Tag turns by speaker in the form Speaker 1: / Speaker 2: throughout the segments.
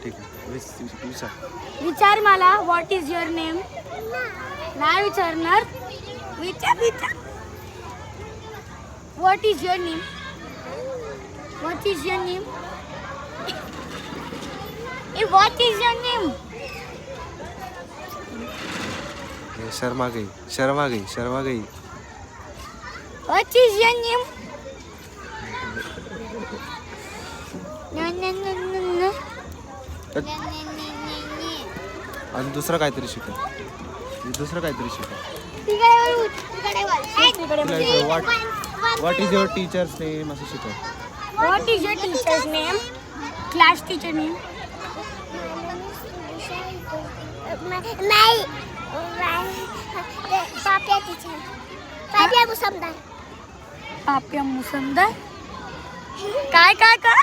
Speaker 1: ठीक आहे विचार.
Speaker 2: विचार मला. What is your name? नाही विचारणार. विचार. What is your name? What is your name? What is your name?
Speaker 1: शर्मा गई.
Speaker 2: What is your name?
Speaker 1: आणि दुसरं काहीतरी शिका. What is your teacher's name असं शिका.
Speaker 2: What is your teacher's name? Class teacher name?
Speaker 3: नाही पाप्या टीचर. पाप्या मुसमदार.
Speaker 2: पाप्या मुसमदार. काय
Speaker 3: पाप्या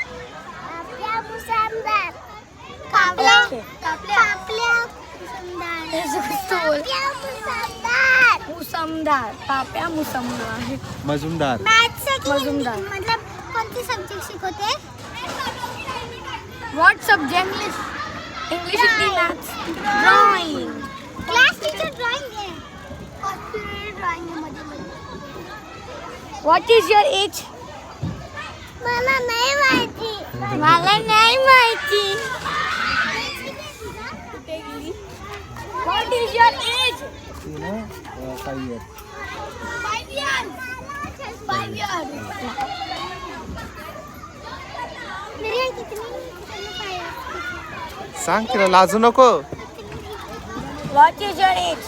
Speaker 3: मुसमदार. पाप्या
Speaker 2: मुसमदार. पाप्या मुसमदार.
Speaker 1: मजुमदार.
Speaker 2: मजुमदार.
Speaker 3: मतलब कोणते सब्जेक्ट शिकवते?
Speaker 2: What subject? English, Hindi, maths, drawing.
Speaker 3: Class teacher drawing आहे. ड्रॉइंग मध्ये
Speaker 2: व्हॉट इज युअर एज?
Speaker 3: मला नाही माहिती.
Speaker 2: मला नाही माहिती. What is your age?
Speaker 1: 5 years.
Speaker 2: 5 years. 5 years.
Speaker 3: मेरी कितनी
Speaker 1: सांग तिला, लाजू नको.
Speaker 2: What is your age?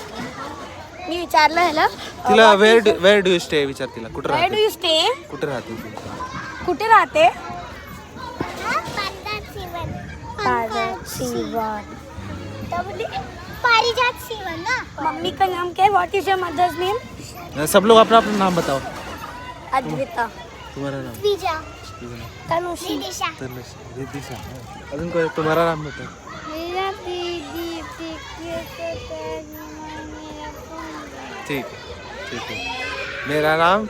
Speaker 2: मी विचारलं ह्याला.
Speaker 1: तिला वेअर डू यू स्टे विचार तिला. कुठे
Speaker 2: Where do
Speaker 1: राहते?
Speaker 2: you stay?
Speaker 1: कुठे राहते?
Speaker 2: कुठे राहते?
Speaker 3: पारिजात सिवन ना.
Speaker 2: मम्मी का नाम क्या है? What is your mother's name?
Speaker 1: सब लोग अपना अपना नाम बताओ.
Speaker 2: अद्विता.
Speaker 1: तुम्हारा नाम?
Speaker 3: विजा.
Speaker 2: तनुषी.
Speaker 3: निदिशा.
Speaker 1: रिदिशा. अजून कोई तुम्हारा नाम बताओ.
Speaker 3: मेरा दीदी
Speaker 1: ठीक है. मेरा नाम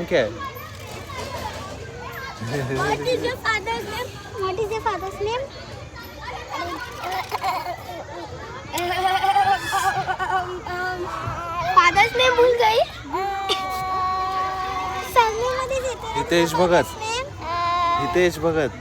Speaker 1: क्या है?
Speaker 2: What is your father's name?
Speaker 3: What is your father's name?
Speaker 2: Father's name भूल गई.
Speaker 3: सरनेम मध्ये देते.
Speaker 1: हितेश भगत.
Speaker 3: हितेश भगत.